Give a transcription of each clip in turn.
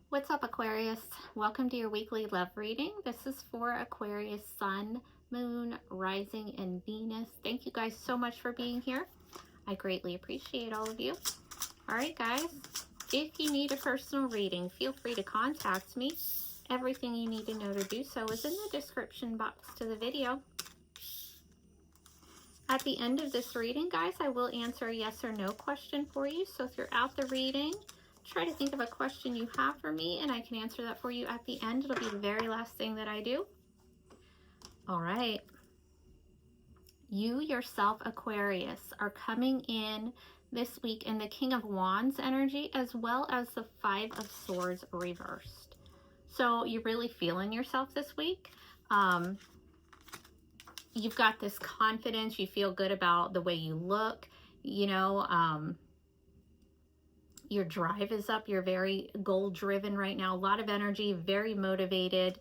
What's up, Aquarius? Welcome to your weekly love reading. This is for Aquarius Sun, Moon, Rising, and Venus. Thank you guys so much for being here. I greatly appreciate all of you. All right, guys, if you need a personal reading, feel free to contact me. Everything you need to know to do so is in the description box to the video. At the end of this reading, guys, I will answer a yes or no question for you. So if you're out the reading, try to think of a question you have for me and I can answer that for you at the end. It'll be the very last thing that I do. All right. You yourself, Aquarius, are coming in this week in the King of Wands energy as well as the Five of Swords reversed. So you're really feeling yourself this week. You've got this confidence. You feel good about the way you look. You know, your drive is up. You're very goal-driven right now. A lot of energy, very motivated.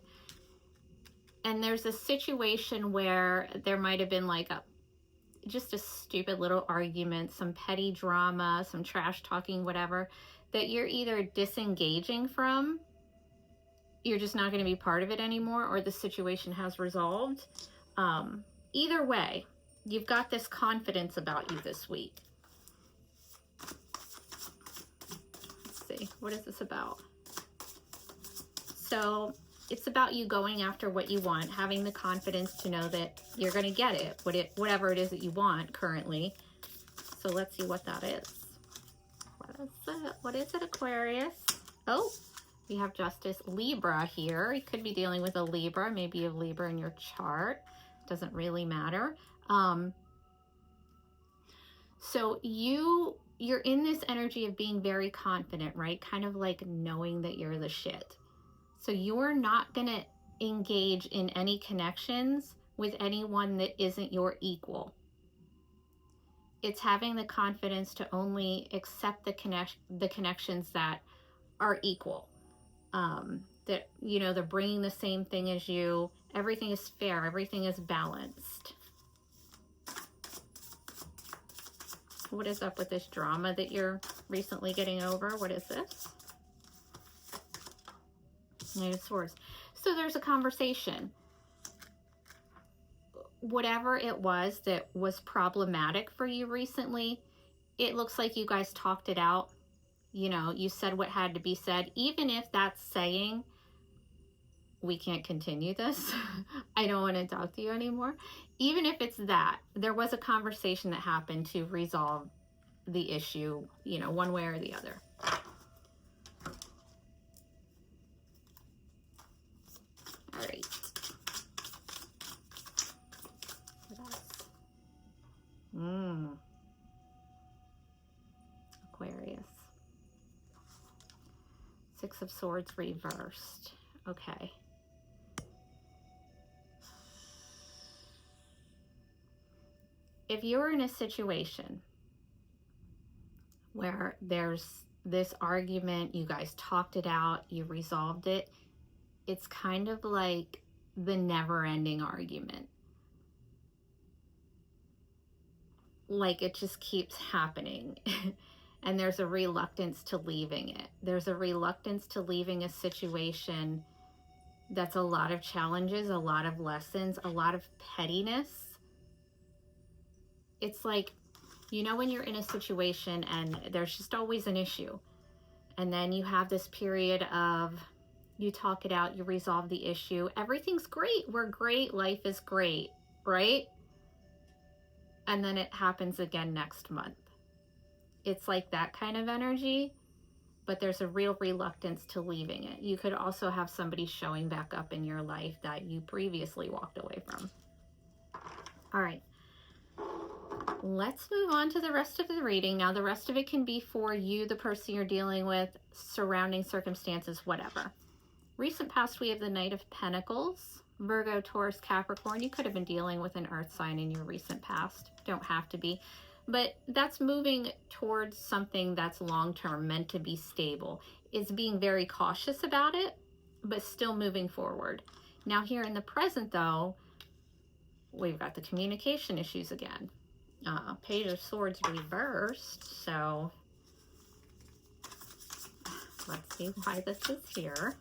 And there's a situation where there might have been like just a stupid little argument, some petty drama, some trash talking, whatever, that you're either disengaging from, you're just not going to be part of it anymore, or the situation has resolved. Either way, you've got this confidence about you this week. Let's see, what is this about? So it's about you going after what you want, having the confidence to know that you're going to get it, whatever it is that you want currently. So let's see what that is. What is it, Aquarius? Oh, we have Justice, Libra here. You could be dealing with a Libra. Maybe you have Libra in your chart. Doesn't really matter. So you're in this energy of being very confident, right? Kind of like knowing that you're the shit. So you're not going to engage in any connections with anyone that isn't your equal. It's having the confidence to only accept the connections that are equal. That, you know, they're bringing the same thing as you. Everything is fair. Everything is balanced. What is up with this drama that you're recently getting over? What is this? Knight of Swords. So there's a conversation. Whatever it was that was problematic for you recently, it looks like you guys talked it out. You know, you said what had to be said, even if that's saying, we can't continue this. I don't want to talk to you anymore. Even if it's that, there was a conversation that happened to resolve the issue, you know, one way or the other. All right. What else? Aquarius. Six of Swords reversed. Okay. If you're in a situation where there's this argument, you guys talked it out, you resolved it, it's kind of like the never-ending argument. Like it just keeps happening. And there's a reluctance to leaving it. There's a reluctance to leaving a situation that's a lot of challenges, a lot of lessons, a lot of pettiness. It's like, you know, when you're in a situation and there's just always an issue, and then you have this period of, you talk it out, you resolve the issue, everything's great, we're great, life is great, right? And then it happens again next month. It's like that kind of energy, but there's a real reluctance to leaving it. You could also have somebody showing back up in your life that you previously walked away from. All right. Let's move on to the rest of the reading. Now, the rest of it can be for you, the person you're dealing with, surrounding circumstances, whatever. Recent past, we have the Knight of Pentacles, Virgo, Taurus, Capricorn. You could have been dealing with an earth sign in your recent past. Don't have to be. But that's moving towards something that's long-term, meant to be stable. It's being very cautious about it, but still moving forward. Now, here in the present, though, we've got the communication issues again. Page of Swords reversed, so let's See why this is here.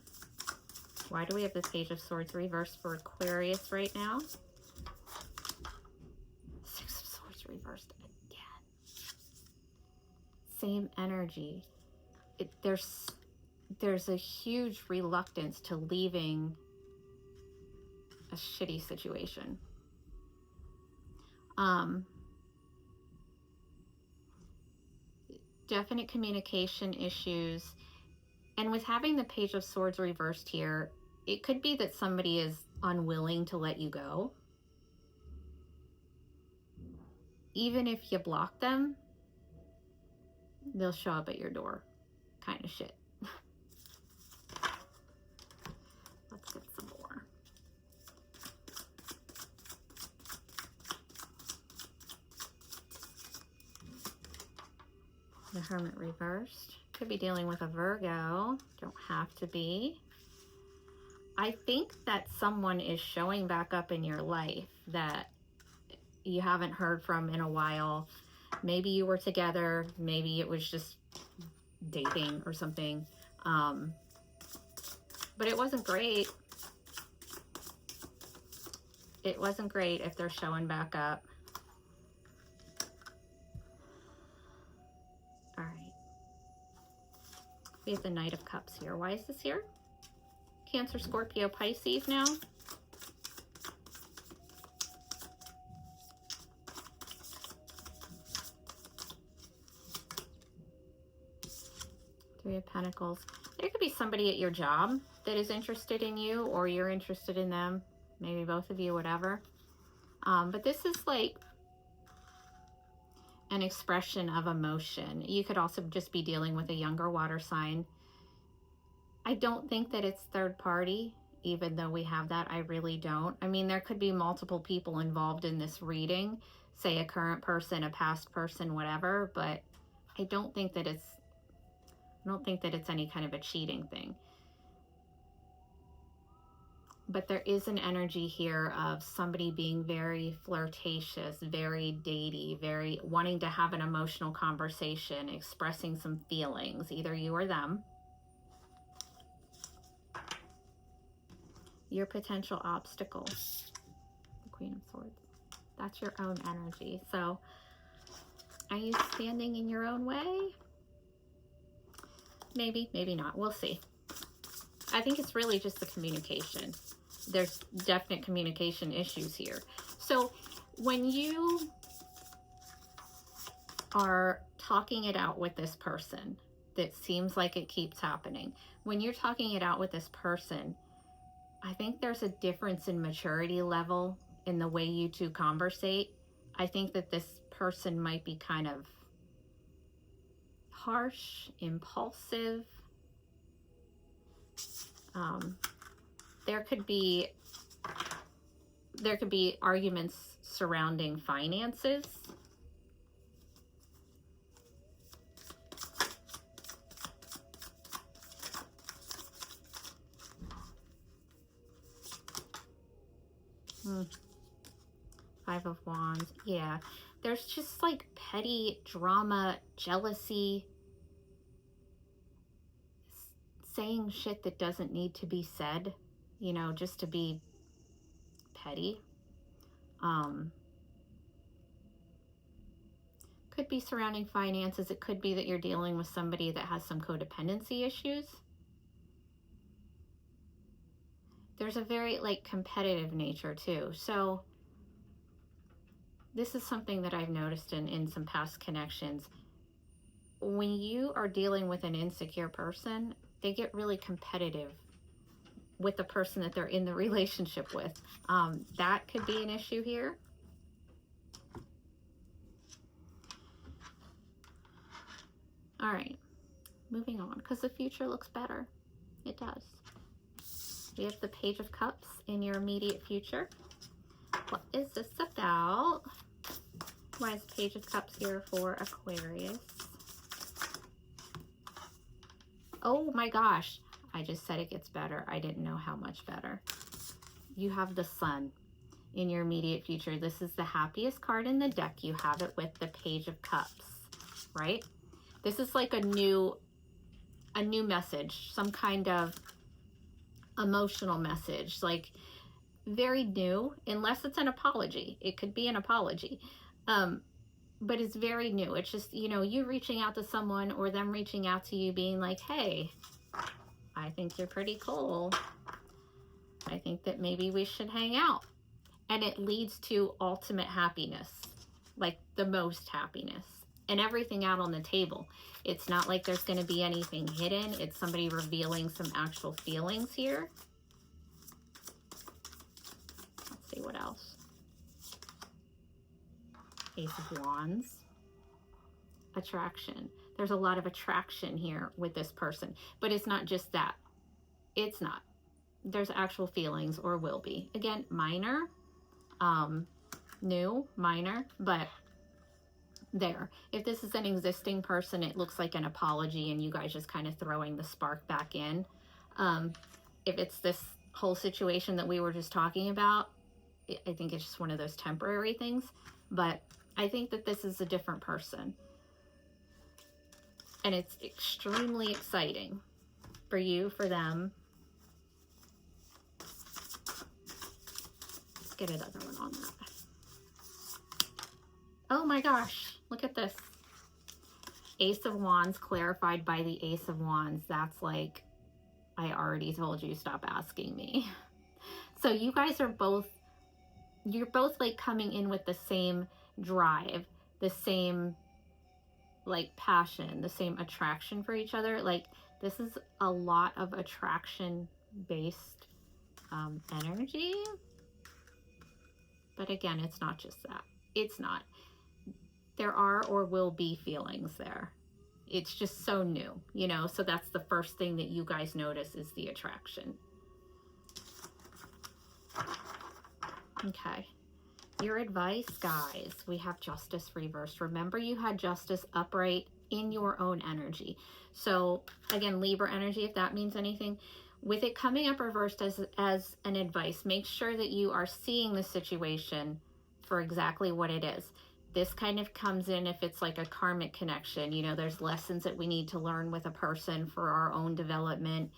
Why do we have the Page of Swords reversed for Aquarius right now? Six of Swords reversed again. Same energy. There's a huge reluctance to leaving a shitty situation. Definite communication issues. And with having the Page of Swords reversed here, it could be that somebody is unwilling to let you go. Even if you block them, they'll show up at your door, kind of shit. Let's get some more. The Hermit reversed. Could be dealing with a Virgo. Don't have to be. I think that someone is showing back up in your life that you haven't heard from in a while. Maybe you were together. Maybe it was just dating or something. But it wasn't great. It wasn't great if they're showing back up. All right. We have the Knight of Cups here. Why is this here? Cancer, Scorpio, Pisces now. Three of Pentacles. There could be somebody at your job that is interested in you, or you're interested in them. Maybe both of you, whatever. But this is like an expression of emotion. You could also just be dealing with a younger water sign. I don't think that it's third party, even though we have that. I really don't. I mean, there could be multiple people involved in this reading, say a current person, a past person, whatever, but I don't think that it's any kind of a cheating thing. But there is an energy here of somebody being very flirtatious, very datey, very wanting to have an emotional conversation, expressing some feelings, either you or them. Your potential obstacle, the Queen of Swords. That's your own energy. So, are you standing in your own way? Maybe, maybe not. We'll see. I think it's really just the communication. There's definite communication issues here. So when you are talking it out with this person, that seems like it keeps happening. When you're talking it out with this person, I think there's a difference in maturity level in the way you two conversate. I think that this person might be kind of harsh, impulsive. There could be arguments surrounding finances. Five of Wands. Yeah, there's just like petty drama, jealousy, saying shit that doesn't need to be said, you know, just to be petty. Could be surrounding finances. It could be that you're dealing with somebody that has some codependency issues. There's a very like competitive nature too. So this is something that I've noticed in some past connections. When you are dealing with an insecure person, they get really competitive with the person that they're in the relationship with. That could be an issue here. All right, moving on, because the future looks better. It does. We have the Page of Cups in your immediate future. What is this about? Why is Page of Cups here for Aquarius? Oh my gosh, I just said it gets better. I didn't know how much better. You have the Sun in your immediate future. This is the happiest card in the deck. You have it with the Page of Cups, right? This is like a new a new message, some kind of emotional message, like very new, unless it's an apology. It could be an apology. But it's very new. It's just, you know, you reaching out to someone or them reaching out to you being like, hey, I think you're pretty cool. I think that maybe we should hang out. And it leads to ultimate happiness, like the most happiness, and everything out on the table. It's not like there's going to be anything hidden. It's somebody revealing some actual feelings here. Let's see what else. Ace of Wands. Attraction. There's a lot of attraction here with this person, but it's not just that. It's not. There's actual feelings, or will be. Again, minor, new, minor, but there. If this is an existing person, it looks like an apology and you guys just kind of throwing the spark back in. If it's this whole situation that we were just talking about, I think it's just one of those temporary things, but I think that this is a different person. And it's extremely exciting for you, for them. Let's get another one on that. Oh my gosh, look at this. Ace of Wands clarified by the Ace of Wands. That's like, I already told you, stop asking me. So you guys are both, you're both like coming in with the same drive, the same like passion, the same attraction for each other. Like this is a lot of attraction based energy. But again, it's not just that. It's not. There are or will be feelings there. It's just so new, you know? So that's the first thing that you guys notice is the attraction. Okay. Your advice, guys, we have Justice reversed. Remember, you had Justice upright in your own energy. So again, Libra energy, if that means anything, with it coming up reversed as an advice, make sure that you are seeing the situation for exactly what it is. This kind of comes in if it's like a karmic connection. You know, there's lessons that we need to learn with a person for our own development.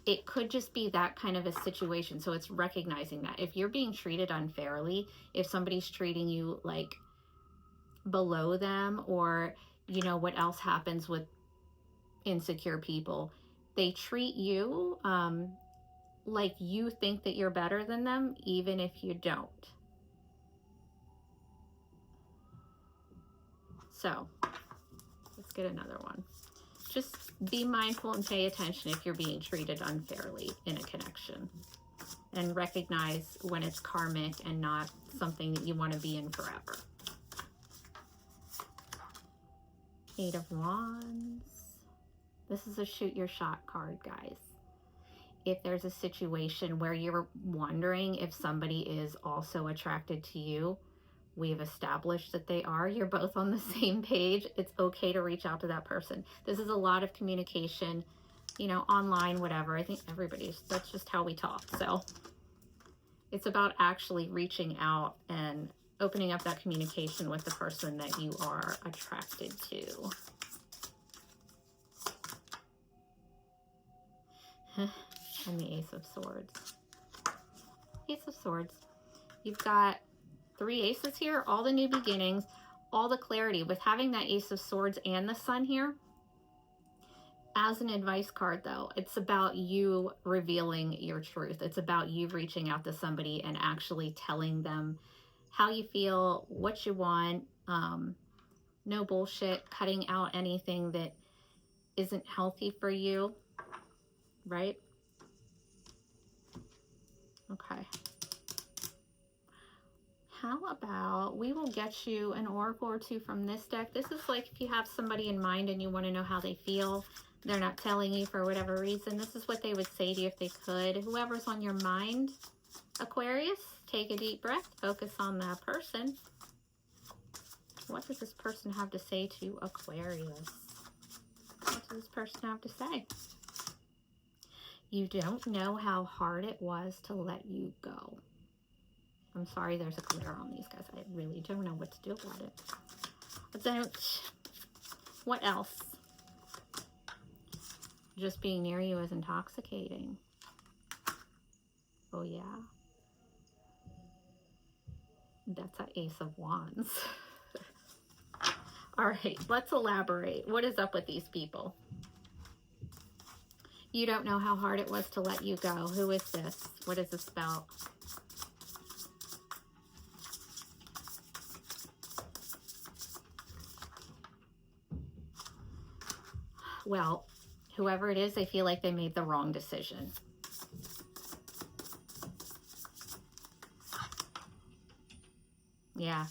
It could just be that kind of a situation. So it's recognizing that if you're being treated unfairly, if somebody's treating you like below them, or you know what else happens with insecure people, they treat you like you think that you're better than them, even if you don't. So let's get another one. Just be mindful and pay attention if you're being treated unfairly in a connection, and recognize when it's karmic and not something that you want to be in forever. Eight of Wands. This is a shoot your shot card, guys. If there's a situation where you're wondering if somebody is also attracted to you, we've established that they are. You're both on the same page. It's okay to reach out to that person. This is a lot of communication, you know, online, whatever. I think everybody's, that's just how we talk. So it's about actually reaching out and opening up that communication with the person that you are attracted to. And the Ace of Swords. Ace of Swords. You've got 3 aces here, all the new beginnings, all the clarity. With having that Ace of Swords and the Sun here, as an advice card though, it's about you revealing your truth. It's about you reaching out to somebody and actually telling them how you feel, what you want. No bullshit, cutting out anything that isn't healthy for you, right? Okay. How about we will get you an oracle or two from this deck. This is like if you have somebody in mind and you want to know how they feel, they're not telling you for whatever reason, this is what they would say to you if they could. Whoever's on your mind, Aquarius, take a deep breath, focus on that person. What does this person have to say to Aquarius? What does this person have to say? You don't know how hard it was to let you go. I'm sorry there's a glare on these guys. I really don't know what to do about it. But then, what else? Just being near you is intoxicating. Oh, yeah. That's an Ace of Wands. All right, let's elaborate. What is up with these people? You don't know how hard it was to let you go. Who is this? What is this about? Well, whoever it is, they feel like they made the wrong decision. Yeah,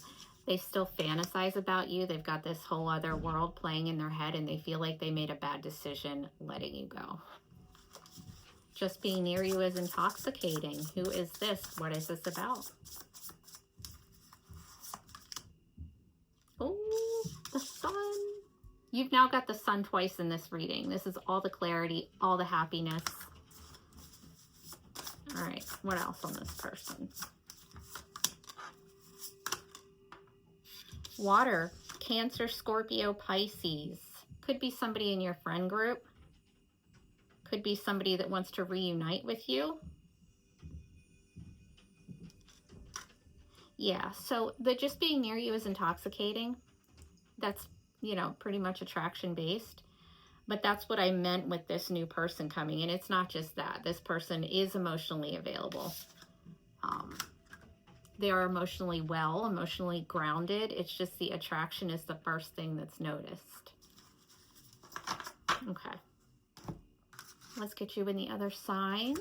they still fantasize about you. They've got this whole other world playing in their head, and they feel like they made a bad decision letting you go. Just being near you is intoxicating. Who is this? What is this about? Oh, the sun. You've now got the sun twice in this reading. This is all the clarity, all the happiness. All right, what else on this person? Water, Cancer, Scorpio, Pisces. Could be somebody in your friend group. Could be somebody that wants to reunite with you. Yeah, so the just being near you is intoxicating. That's, you know, pretty much attraction based. But that's what I meant with this new person coming in. It's not just that. This person is emotionally available. They are emotionally well, emotionally grounded. It's just the attraction is the first thing that's noticed. Okay. Let's get you in the other signs.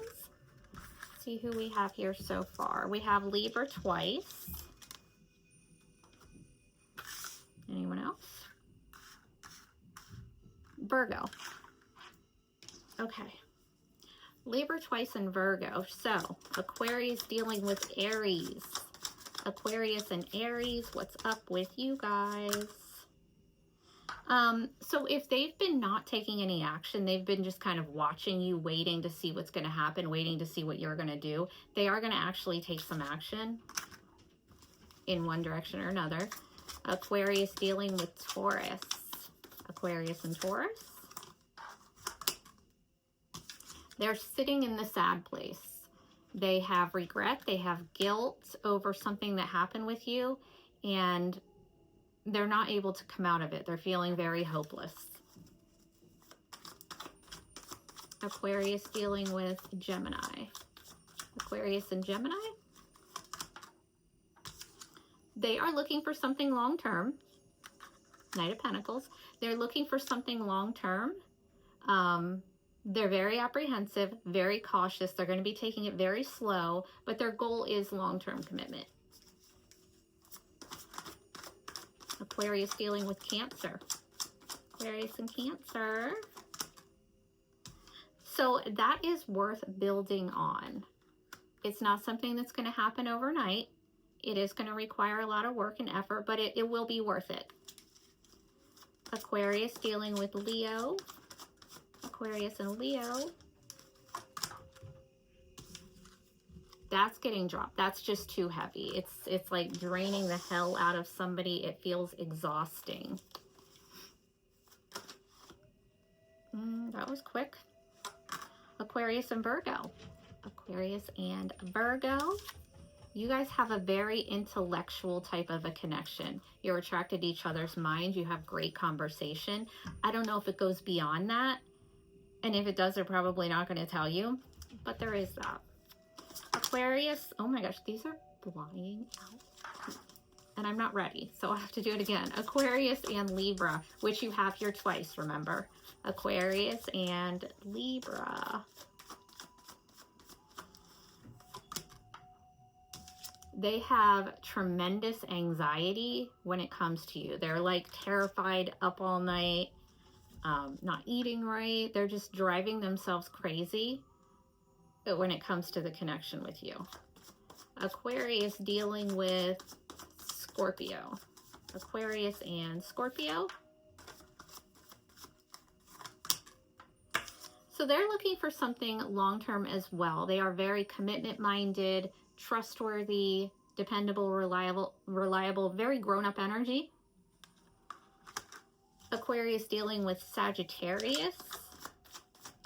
See who we have here so far. We have Libra twice. Anyone else? Virgo. Okay. Libra twice and Virgo. So, Aquarius dealing with Aries. Aquarius and Aries, what's up with you guys? So if they've been not taking any action, they've been just kind of watching you, waiting to see what's going to happen, waiting to see what you're going to do. They are going to actually take some action in one direction or another. Aquarius dealing with Taurus. Aquarius and Taurus. They're sitting in the sad place. They have regret, they have guilt over something that happened with you, and they're not able to come out of it. They're feeling very hopeless. Aquarius dealing with Gemini. Aquarius and Gemini. They are looking for something long-term. Knight of Pentacles. They're looking for something long-term. They're very apprehensive, very cautious. They're going to be taking it very slow, but their goal is long-term commitment. Aquarius dealing with Cancer. Aquarius and Cancer. So that is worth building on. It's not something that's going to happen overnight. It is going to require a lot of work and effort, but it will be worth it. Aquarius dealing with Leo. Aquarius and Leo. That's getting dropped. That's just too heavy. It's like draining the hell out of somebody. It feels exhausting. That was quick. Aquarius and Virgo. Aquarius and Virgo. You guys have a very intellectual type of a connection. You're attracted to each other's mind. You have great conversation. I don't know if it goes beyond that. And if it does, they're probably not going to tell you. But there is that. Aquarius. Oh my gosh, these are flying out. And I'm not ready, so I have to do it again. Aquarius and Libra, which you have here twice, remember. Aquarius and Libra. They have tremendous anxiety when it comes to you. They're like terrified, up all night, not eating right. They're just driving themselves crazy when it comes to the connection with you. Aquarius dealing with Scorpio. Aquarius and Scorpio. So they're looking for something long-term as well. They are very commitment-minded, trustworthy, dependable, reliable, very grown-up energy. Aquarius dealing with Sagittarius.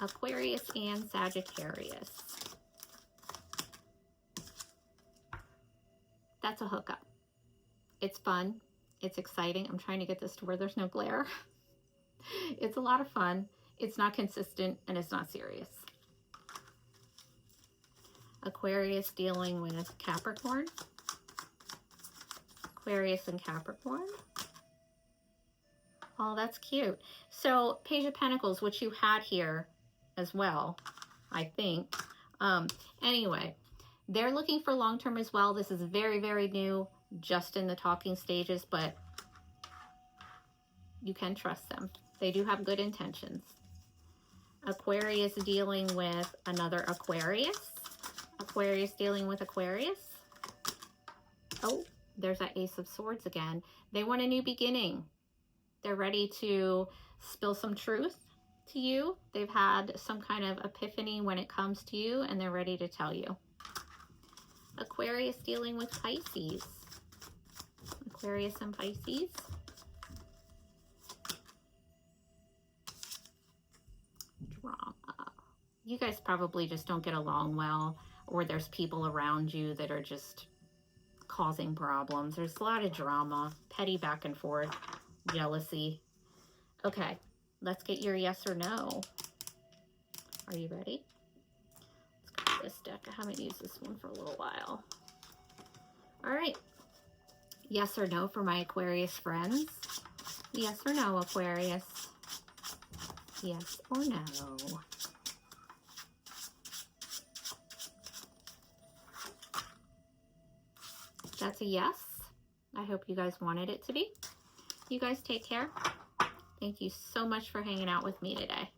Aquarius and Sagittarius. That's a hookup. It's fun. It's exciting. I'm trying to get this to where there's no glare. It's a lot of fun. It's not consistent and it's not serious. Aquarius dealing with Capricorn. Aquarius and Capricorn. Oh, that's cute. So Page of Pentacles, which you had here as well, I think. Anyway, they're looking for long-term as well. This is very, very new, just in the talking stages, but you can trust them. They do have good intentions. Aquarius dealing with another Aquarius. Aquarius dealing with Aquarius. Oh, there's that Ace of Swords again. They want a new beginning. They're ready to spill some truth to you. They've had some kind of epiphany when it comes to you, and they're ready to tell you. Aquarius dealing with Pisces. Aquarius and Pisces. Drama. You guys probably just don't get along well, or there's people around you that are just causing problems. There's a lot of drama, petty back and forth, jealousy. Okay, let's get your yes or no. Are you ready? Let's grab this deck. I haven't used this one for a little while. All right. Yes or no for my Aquarius friends. Yes or no, Aquarius? Yes or no? That's a yes. I hope you guys wanted it to be. You guys take care. Thank you so much for hanging out with me today.